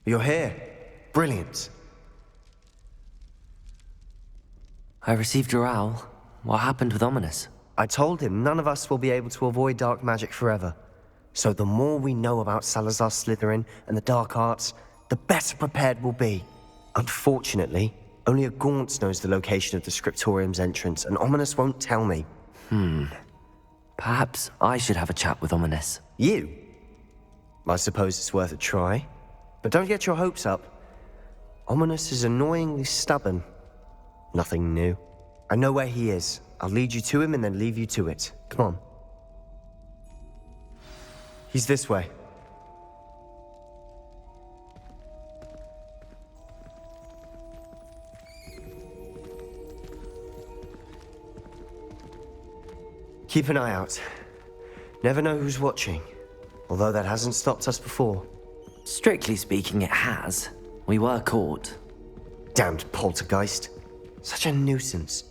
You're here. Brilliant. I received your owl. What happened with Ominous? I told him none of us will be able to avoid dark magic forever. So the more we know about Salazar Slytherin and the dark arts, the better prepared we'll be. Unfortunately, only a Gaunt knows the location of the Scriptorium's entrance, and Ominous won't tell me. Perhaps I should have a chat with Ominous. You? I suppose it's worth a try. But don't get your hopes up. Ominous is annoyingly stubborn. Nothing new. I know where he is. I'll lead you to him and then leave you to it. Come on. He's this way. Keep an eye out. Never know who's watching. Although that hasn't stopped us before. Strictly speaking, it has. We were caught. Damned poltergeist. Such a nuisance.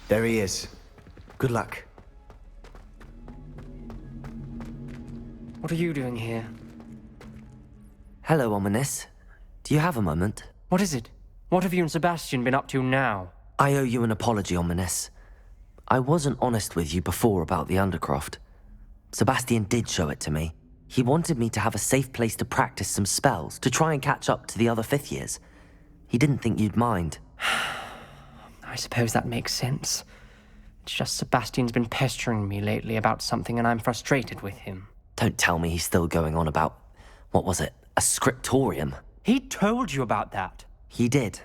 There he is. Good luck. What are you doing here? Hello, Ominous. Do you have a moment? What is it? What have you and Sebastian been up to now? I owe you an apology, Ominous. I wasn't honest with you before about the Undercroft. Sebastian did show it to me. He wanted me to have a safe place to practice some spells, to try and catch up to the other fifth years. He didn't think you'd mind. I suppose that makes sense. It's just Sebastian's been pestering me lately about something and I'm frustrated with him. Don't tell me he's still going on about, what was it, a scriptorium? He told you about that. He did.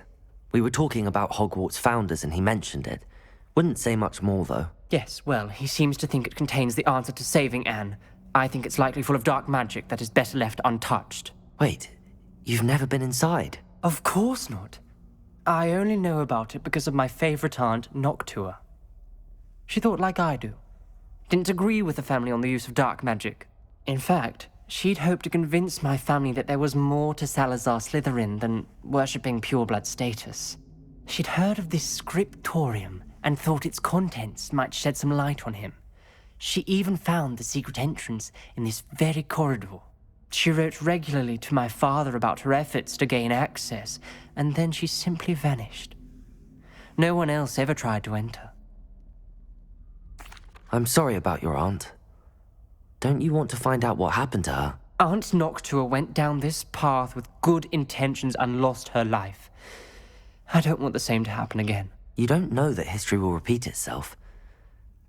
We were talking about Hogwarts founders and he mentioned it. Wouldn't say much more, though. Yes, well, he seems to think it contains the answer to saving Anne. I think it's likely full of dark magic that is better left untouched. Wait, you've never been inside? Of course not. I only know about it because of my favorite aunt, Noctua. She thought like I do. Didn't agree with the family on the use of dark magic. In fact, she'd hoped to convince my family that there was more to Salazar Slytherin than worshipping pureblood status. She'd heard of this scriptorium and thought its contents might shed some light on him. She even found the secret entrance in this very corridor. She wrote regularly to my father about her efforts to gain access, and then she simply vanished. No one else ever tried to enter. I'm sorry about your aunt. Don't you want to find out what happened to her? Aunt Noctua went down this path with good intentions and lost her life. I don't want the same to happen again. You don't know that history will repeat itself.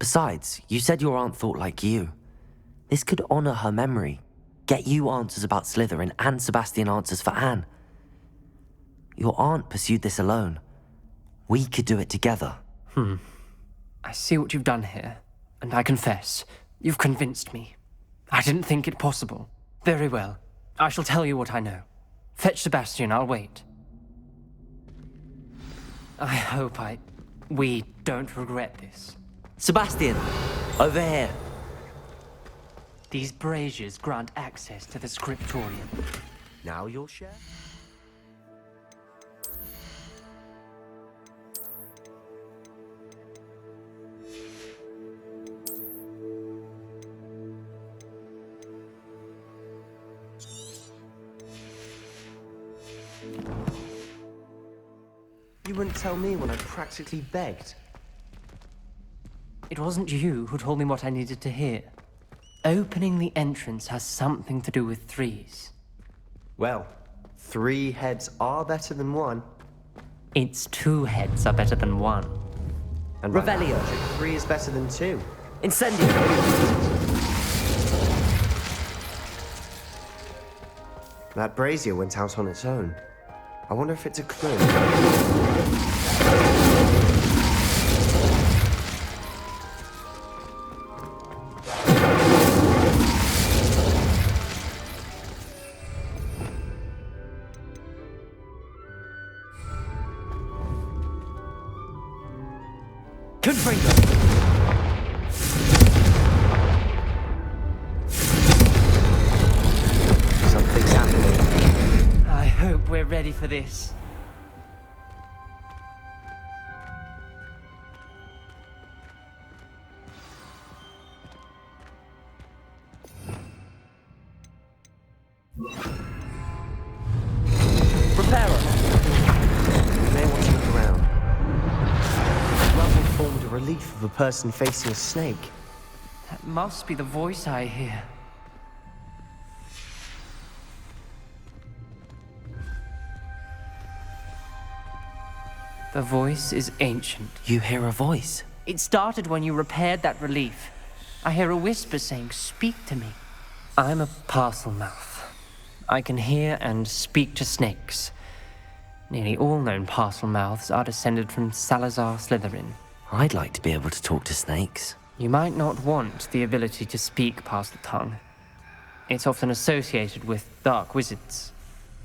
Besides, you said your aunt thought like you. This could honor her memory. Get you answers about Slytherin and Sebastian answers for Anne. Your aunt pursued this alone. We could do it together. I see what you've done here, and I confess, you've convinced me. I didn't think it possible. Very well. I shall tell you what I know. Fetch Sebastian, I'll wait. I hope we don't regret this. Sebastian! Over here! These braziers grant access to the scriptorium. Now you'll share? You wouldn't tell me when I practically begged. It wasn't you who told me what I needed to hear. Opening the entrance has something to do with threes. Well, 3 heads are better than 1. Its 2 heads are better than 1. And by that Revelio. logic, 3 is better than 2. Incendio! That brazier went out on its own. I wonder if it's a clue. ready for this. Prepare her! You may want to look around. The rubble formed a relief of a person facing a snake. That must be the voice I hear. The voice is ancient. You hear a voice. It started when you repaired that relief. I hear a whisper saying, "Speak to me." I'm a parcel mouth. I can hear and speak to snakes. Nearly all known parcel mouths are descended from Salazar Slytherin. I'd like to be able to talk to snakes. You might not want the ability to speak parcel tongue. It's often associated with dark wizards.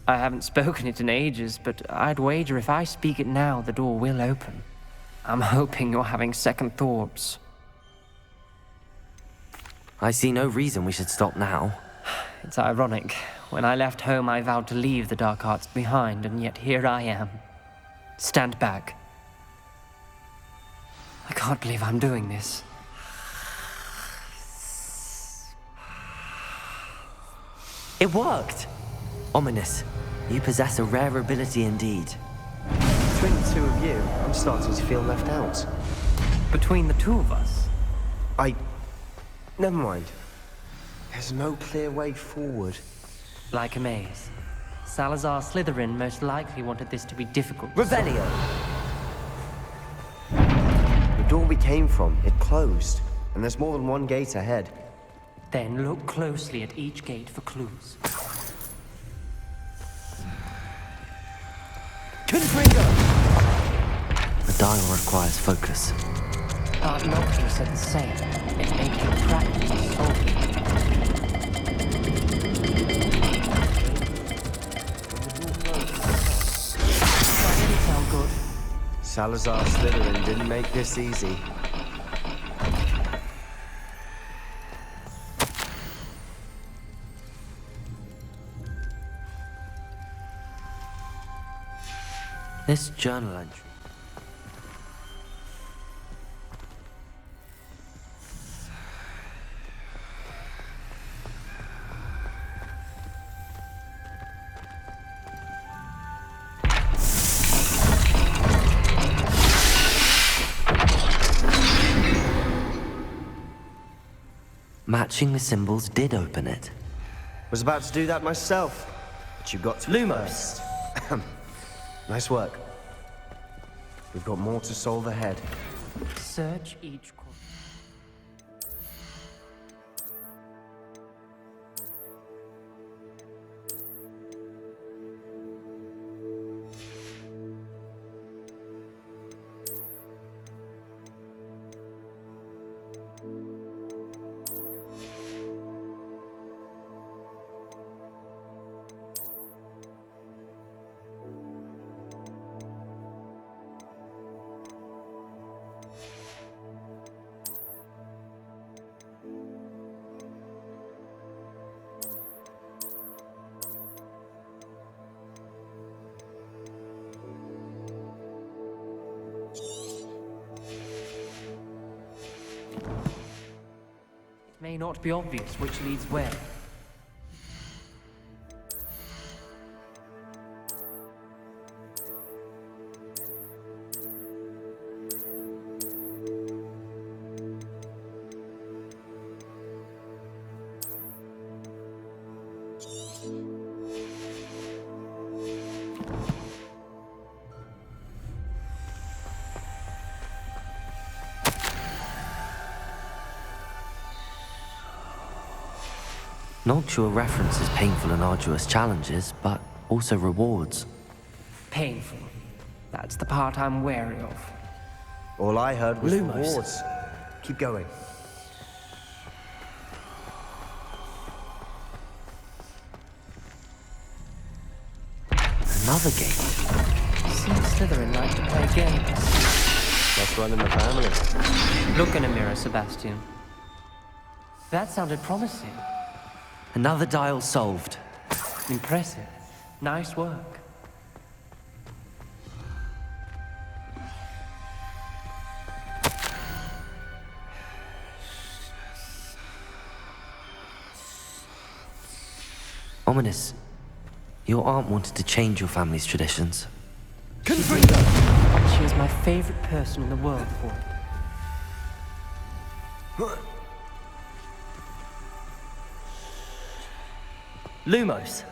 I haven't spoken it in ages, but I'd wager if I speak it now, the door will open. I'm hoping you're having second thoughts. I see no reason we should stop now. It's ironic. When I left home, I vowed to leave the dark arts behind, and yet here I am. Stand back. I can't believe I'm doing this. It worked! Ominous. You possess a rare ability indeed. Between the two of you, I'm starting to feel left out. Between the two of us, Never mind. There's no clear way forward. like a maze. Salazar Slytherin most likely wanted this to be difficult. Revelio! The door we came from, it closed. And there's more than one gate ahead. Then look closely at each gate for clues. Confringo! The dial requires focus. Art Noctua said the same. It made him practice solving. That didn't sound good. Salazar Slytherin didn't make this easy. This journal entry. Matching the symbols did open it. Was about to do that myself, but you got to Lumos! Nice work. We've got more to solve ahead. Search each corner. It may not be obvious which leads where. Noctua references painful and arduous challenges, but also rewards. Painful. That's the part I'm wary of. All I heard was Lumos. rewards. Keep going. Another gate. Seems Slytherin like to play games. Let's run in the family. Look in a mirror, Sebastian. That sounded promising. Another dial solved. Impressive. Nice work. Ominous, your aunt wanted to change your family's traditions. And she is my favorite person in the world for it. Lumos.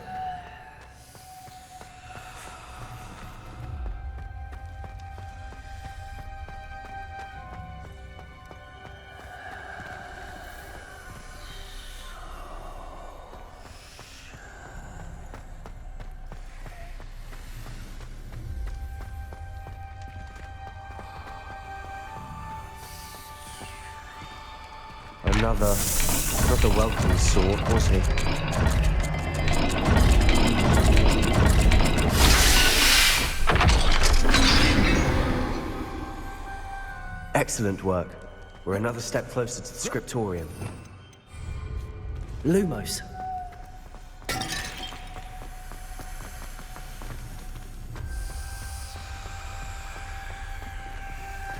Another welcome sword, was he? Excellent work. We're another step closer to the scriptorium. Lumos.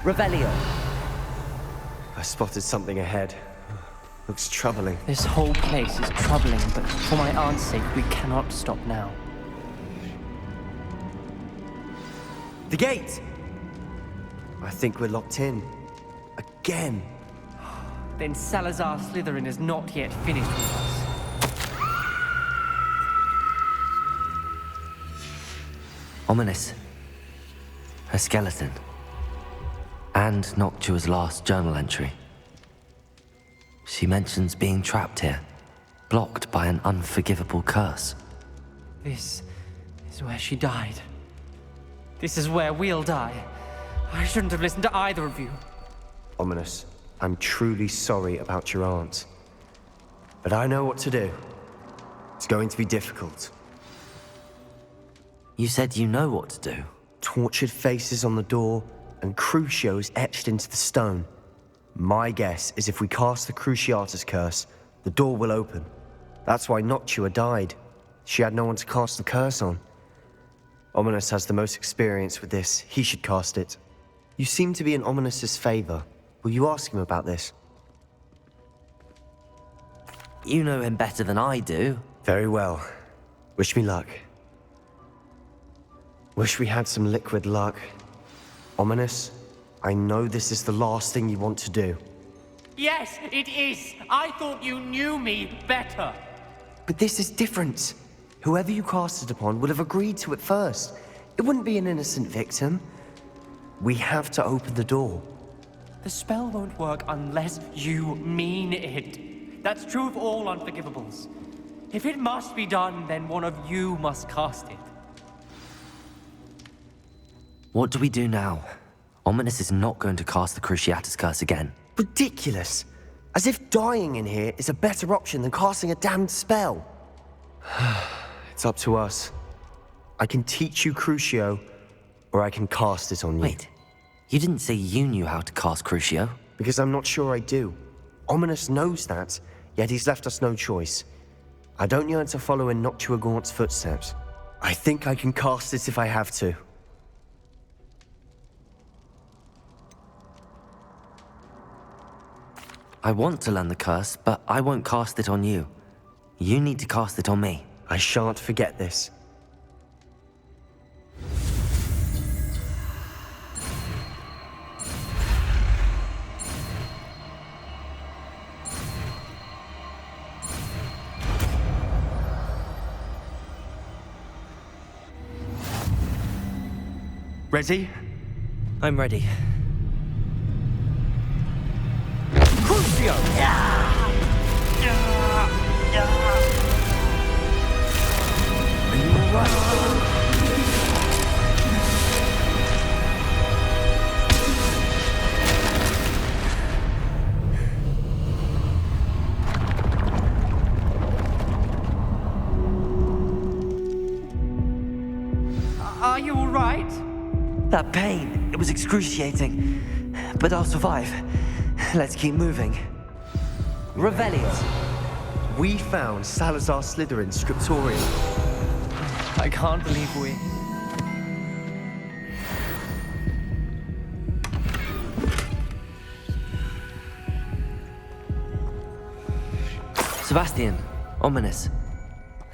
Revelio. I spotted something ahead. Looks troubling. This whole place is troubling, but for my aunt's sake, we cannot stop now. The gate! I think we're locked in. Again. Then Salazar Slytherin is not yet finished with us. Ominous. Her skeleton. And Noctua's last journal entry. She mentions being trapped here, blocked by an unforgivable curse. This is where she died. This is where we'll die. I shouldn't have listened to either of you. Ominous, I'm truly sorry about your aunt. But I know what to do. It's going to be difficult. You said you know what to do. Tortured faces on the door, and Crucios etched into the stone. My guess is if we cast the Cruciatus curse, the door will open. That's why Noctua died. She had no one to cast the curse on. Ominous has the most experience with this. He should cast it. You seem to be in Ominous's favor. Will you ask him about this? You know him better than I do. Very well. Wish me luck. Wish we had some liquid luck. Ominous, I know this is the last thing you want to do. Yes, it is. I thought you knew me better. But this is different. Whoever you cast it upon would have agreed to it first. It wouldn't be an innocent victim. We have to open the door. The spell won't work unless you mean it. That's true of all unforgivables. If it must be done, then one of you must cast it. What do we do now? Ominous is not going to cast the Cruciatus curse again. Ridiculous. As if dying in here is a better option than casting a damned spell. It's up to us. I can teach you Crucio, or I can cast it on you. Wait, you didn't say you knew how to cast Crucio? Because I'm not sure I do. Ominous knows that, yet he's left us no choice. I don't yearn to follow in Noctua Gaunt's footsteps. I think I can cast it if I have to. I want to learn the curse, but I won't cast it on you. You need to cast it on me. I shan't forget this. Ready? I'm ready. Crucio! Are you all right? Are you all right? That pain, it was excruciating. But I'll survive. Let's keep moving. Revelio. We found Salazar Slytherin's scriptorium. I can't believe we... Sebastian, Ominous.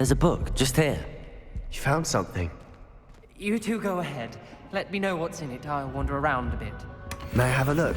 There's a book just here. You found something. You two go ahead. Let me know what's in it. I'll wander around a bit. May I have a look?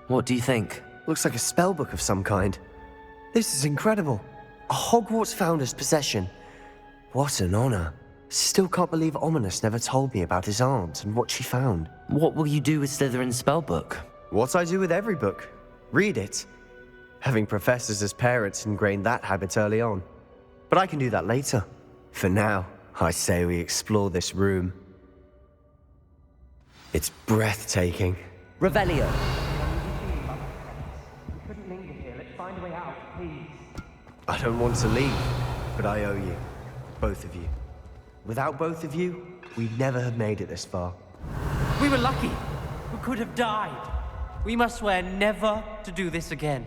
What do you think? Looks like a spellbook of some kind. This is incredible. A Hogwarts founder's possession. What an honor. Still can't believe Ominous never told me about his aunt and what she found. What will you do with Slytherin's spellbook? What I do with every book. Read it. Having professors as parents ingrained that habit early on. But I can do that later. For now, I say we explore this room. It's breathtaking. Revelio! I don't want to leave, but I owe you. Both of you. Without both of you, we'd never have made it this far. We were lucky. We could have died. We must swear never to do this again.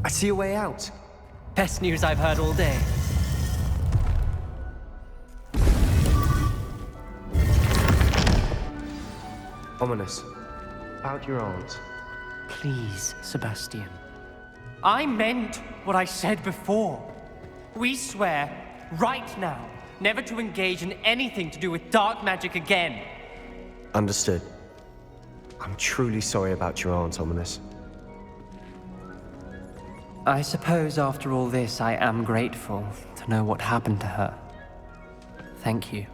I see a way out. Best news I've heard all day. Ominous. About your aunt. Please, Sebastian. I meant what I said before. We swear, right now, never to engage in anything to do with dark magic again. Understood. I'm truly sorry about your aunt, Ominous. I suppose after all this, I am grateful to know what happened to her. Thank you.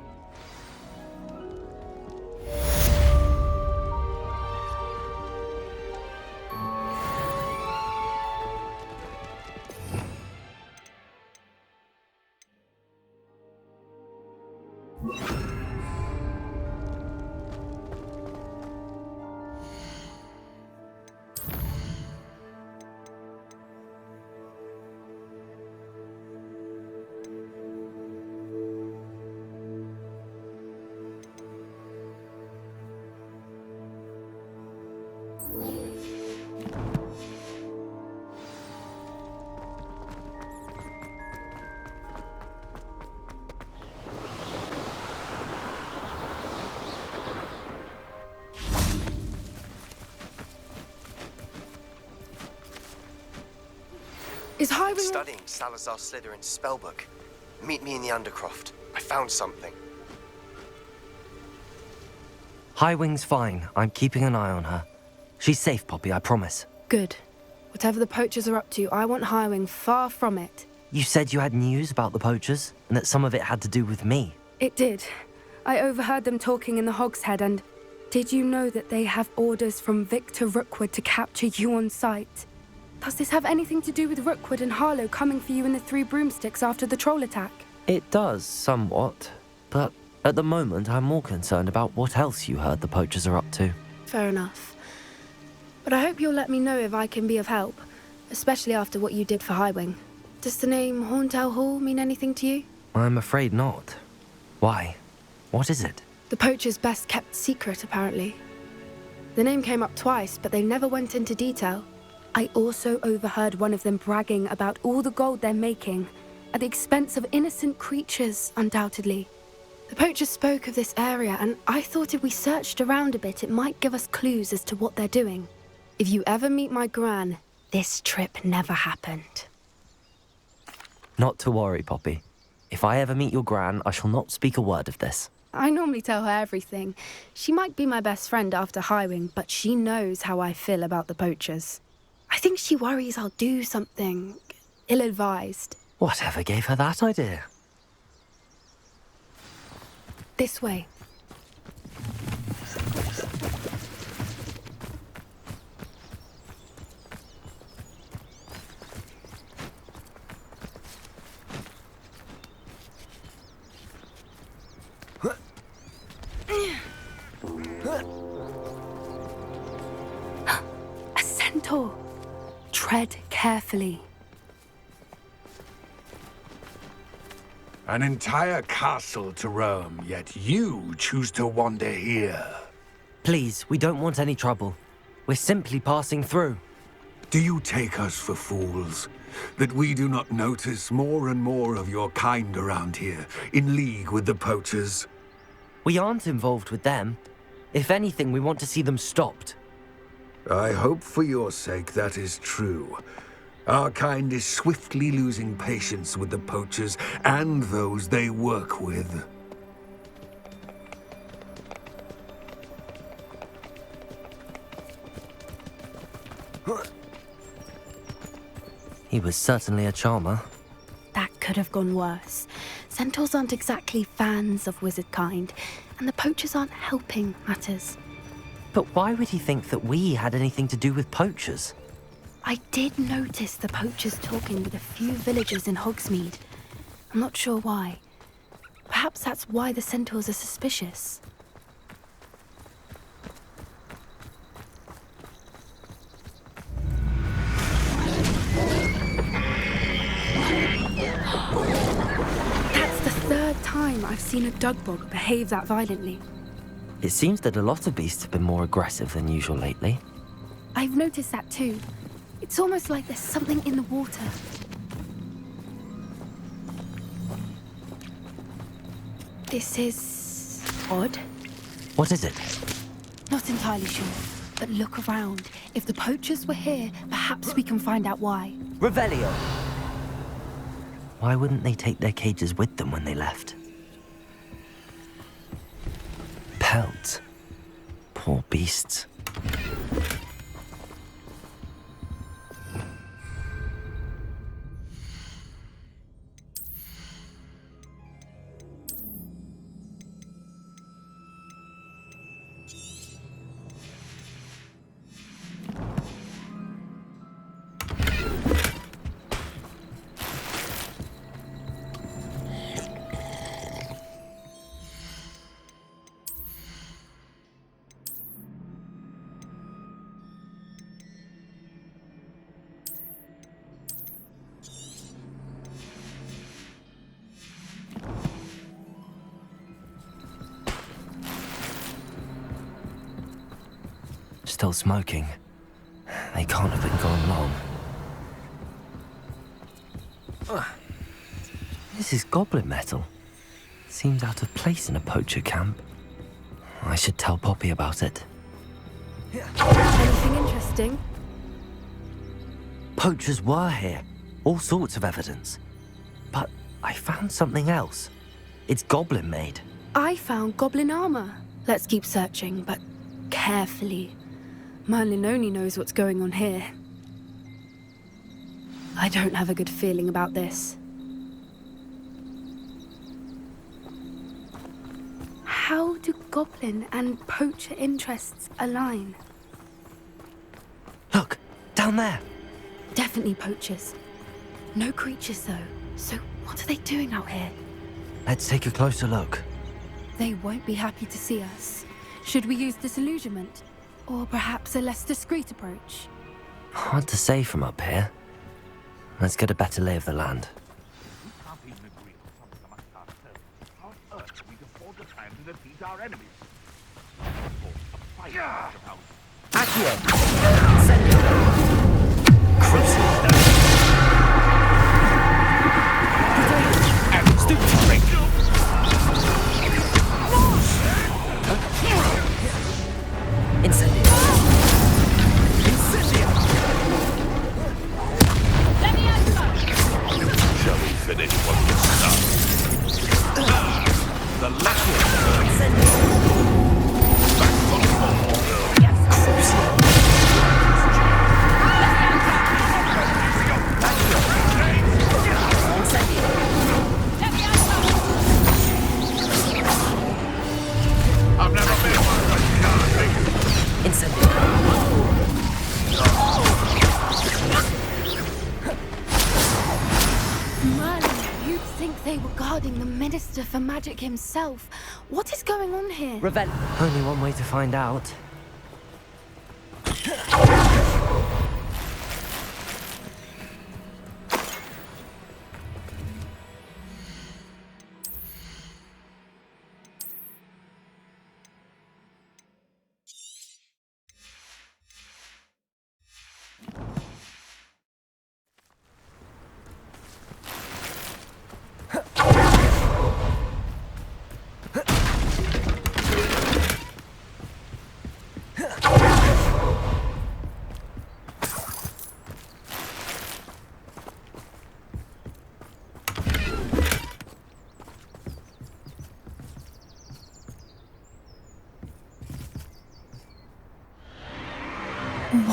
Is Highwing... Studying Salazar Slytherin's spellbook. Meet me in the Undercroft. I found something. Highwing's fine. I'm keeping an eye on her. She's safe, Poppy, I promise. Good. Whatever the poachers are up to, I want Highwing far from it. You said you had news about the poachers, and that some of it had to do with me. It did. I overheard them talking in the Hogshead, and did you know that they have orders from Victor Rookwood to capture you on sight? Does this have anything to do with Rookwood and Harlow coming for you in the Three Broomsticks after the troll attack? It does, somewhat. But at the moment, I'm more concerned about what else you heard the poachers are up to. Fair enough. But I hope you'll let me know if I can be of help, especially after what you did for Highwing. Does the name Horntail Hall mean anything to you? I'm afraid not. Why? What is it? The poacher's best kept secret, apparently. The name came up twice, but they never went into detail. I also overheard one of them bragging about all the gold they're making, at the expense of innocent creatures, undoubtedly. The poachers spoke of this area, and I thought if we searched around a bit, it might give us clues as to what they're doing. If you ever meet my gran, this trip never happened. Not to worry, Poppy. If I ever meet your gran, I shall not speak a word of this. I normally tell her everything. She might be my best friend after Highwing, but she knows how I feel about the poachers. I think she worries I'll do something ill-advised. Whatever gave her that idea? This way. Tread carefully. An entire castle to roam, yet you choose to wander here. Please, we don't want any trouble. We're simply passing through. Do you take us for fools? That we do not notice more and more of your kind around here, in league with the poachers? We aren't involved with them. If anything, we want to see them stopped. I hope for your sake that is true. Our kind is swiftly losing patience with the poachers and those they work with. He was certainly a charmer. That could have gone worse. Centaurs aren't exactly fans of wizard kind, and the poachers aren't helping matters. But why would he think that we had anything to do with poachers? I did notice the poachers talking with a few villagers in Hogsmeade. I'm not sure why. Perhaps that's why the centaurs are suspicious. That's the third time I've seen a dugbog behave that violently. It seems that a lot of beasts have been more aggressive than usual lately. I've noticed that too. It's almost like there's something in the water. This is odd. What is it? Not entirely sure, but look around. If the poachers were here, perhaps we can find out why. Revelio! Why wouldn't they take their cages with them when they left? Pelts. Poor beasts. Still smoking. They can't have been gone long. This is goblin metal. Seems out of place in a poacher camp. I should tell Poppy about it. Anything interesting? Poachers were here. All sorts of evidence. But I found something else. It's goblin made. I found goblin armor. Let's keep searching, but carefully. Merlin only knows what's going on here. I don't have a good feeling about this. How do goblin and poacher interests align? Look, down there. Definitely poachers. No creatures, though. So what are they doing out here? Let's take a closer look. They won't be happy to see us. Should we use disillusionment? Or perhaps a less discreet approach? Hard to say from up here. Let's get a better lay of the land. Can't even agree on something amongst ourselves. How on earth can we afford the time to defeat our enemies? Accio! Send Crucible! Stupid break! Incendio! Shall we finish what we started? The lateral back on I've never been one that can't make it. Incendio! Merlin, you'd think they were guarding the Minister for Magic himself. What is going on here? Revel. Only one way to find out.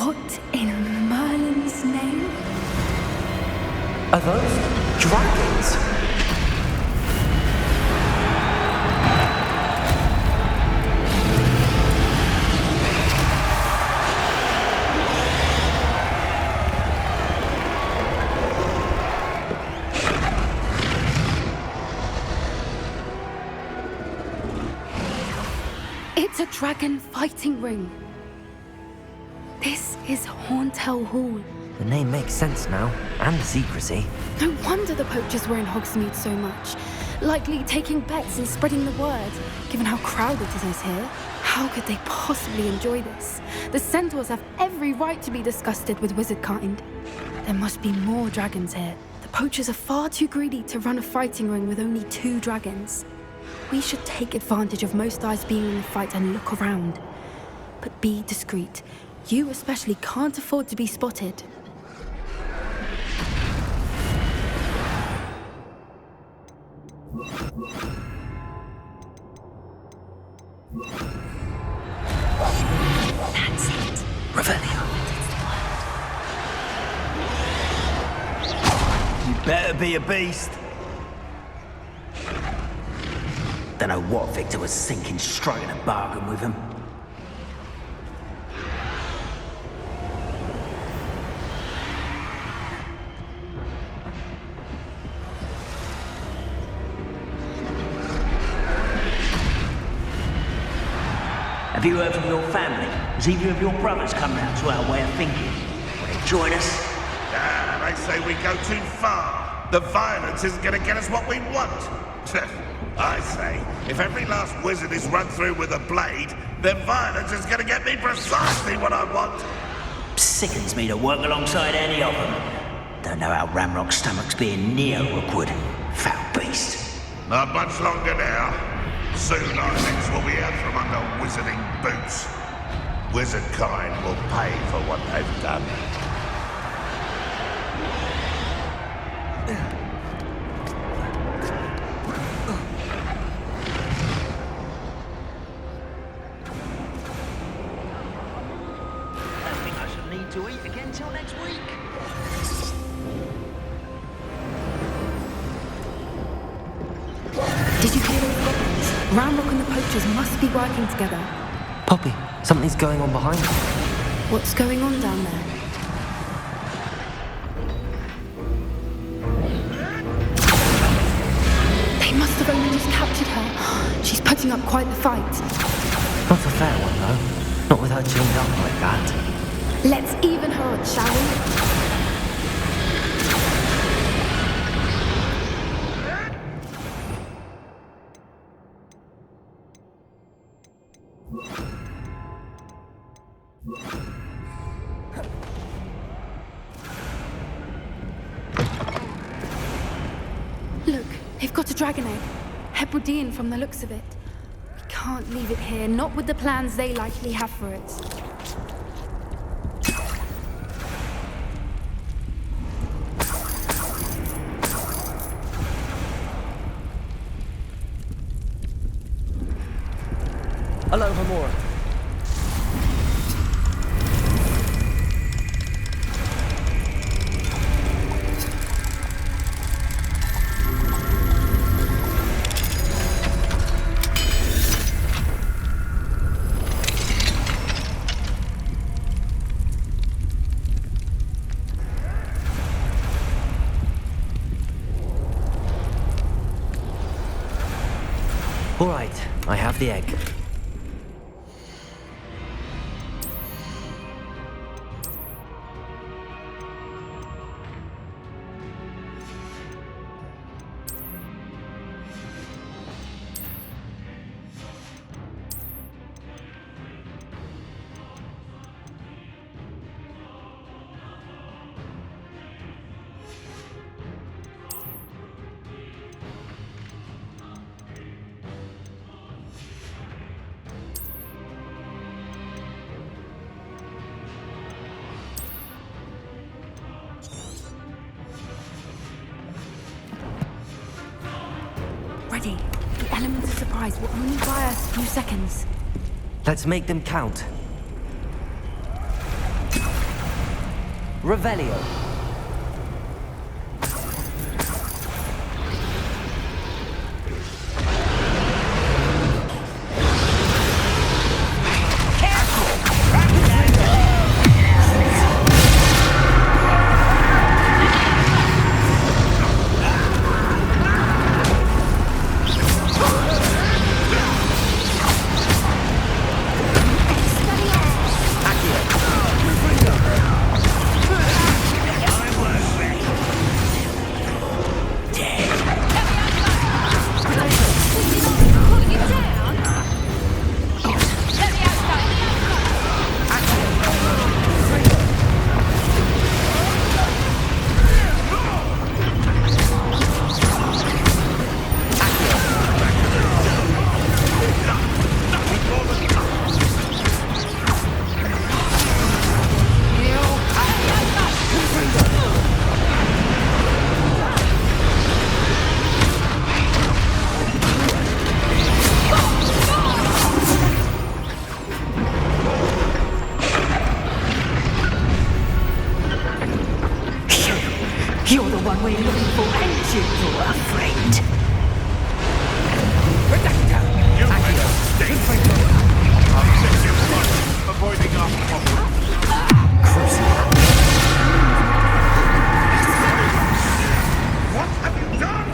What in Merlin's name? Are those dragons? It's a dragon fighting ring. This is Hauntel Hall. The name makes sense now, and the secrecy. No wonder the poachers were in Hogsmeade so much. Likely taking bets and spreading the word, given how crowded it is here. How could they possibly enjoy this? The centaurs have every right to be disgusted with wizard kind. There must be more dragons here. The poachers are far too greedy to run a fighting ring with only 2 dragons. We should take advantage of most eyes being in the fight and look around. But be discreet. You especially can't afford to be spotted. That's it. Revelio. You better be a beast. Don't know what Victor was thinking, striking a bargain with him. Have you heard from your family? Has either of your brothers come round to our way of thinking? Will they join us? They say we go too far. The violence isn't going to get us what we want. I say, if every last wizard is run through with a blade, then violence is going to get me precisely what I want. Sickens me to work alongside any of them. Don't know how Ramrock's stomach's being near Rookwood. Foul beast. Not much longer now. Soon our necks will be out from under wizarding boots. Wizard kind will pay for what they've done. Don't think I shall need to eat again till next week. Did you hear those goblins? Ramrock and the poachers must be working together. Poppy, something's going on behind you. What's going on down there? They must have only just captured her. She's putting up quite the fight. Not a fair one, though. Not with her chained up like that. Let's even her odds, shall we? Look, they've got a dragon egg. Hebridean from the looks of it. We can't leave it here, not with the plans they likely have for it. Hello, Hamora. All right, I have the egg. Ready. The elements of surprise will only buy us a few seconds. Let's make them count. Revelio. You're the one we're looking for, ain't you? You're afraid. Avoiding our problem. What have you done?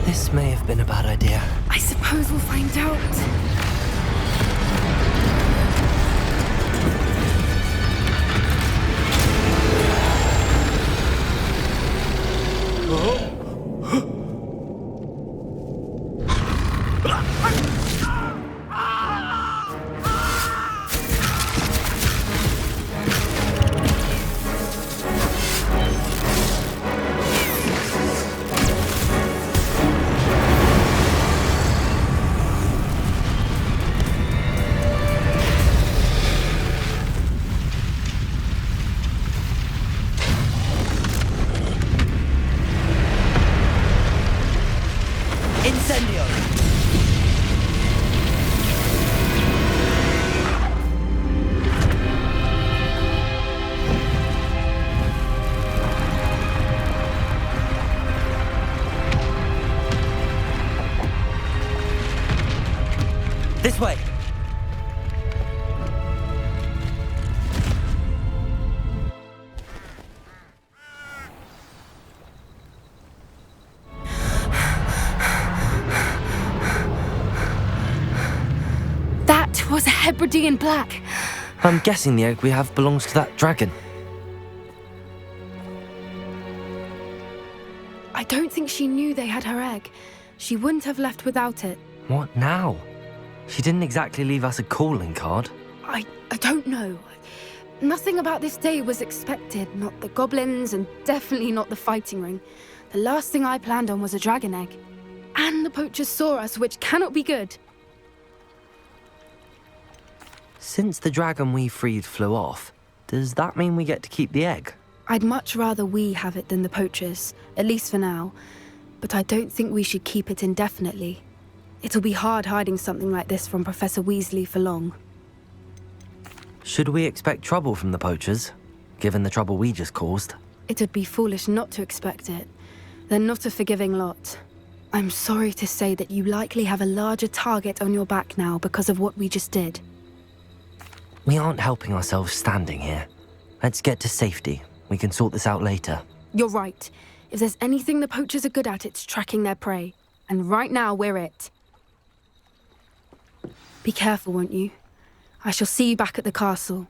This may have been a bad idea. I suppose we'll find out. Incendio! This way! That was a Hebridean black. I'm guessing the egg we have belongs to that dragon. I don't think she knew they had her egg. She wouldn't have left without it. What now? She didn't exactly leave us a calling card. I don't know. Nothing about this day was expected. Not the goblins, and definitely not the fighting ring. The last thing I planned on was a dragon egg. And the poachers saw us, which cannot be good. Since the dragon we freed flew off, does that mean we get to keep the egg? I'd much rather we have it than the poachers, at least for now. But I don't think we should keep it indefinitely. It'll be hard hiding something like this from Professor Weasley for long. Should we expect trouble from the poachers, given the trouble we just caused? It'd be foolish not to expect it. They're not a forgiving lot. I'm sorry to say that you likely have a larger target on your back now because of what we just did. We aren't helping ourselves standing here. Let's get to safety. We can sort this out later. You're right. If there's anything the poachers are good at, it's tracking their prey. And right now, we're it. Be careful, won't you? I shall see you back at the castle.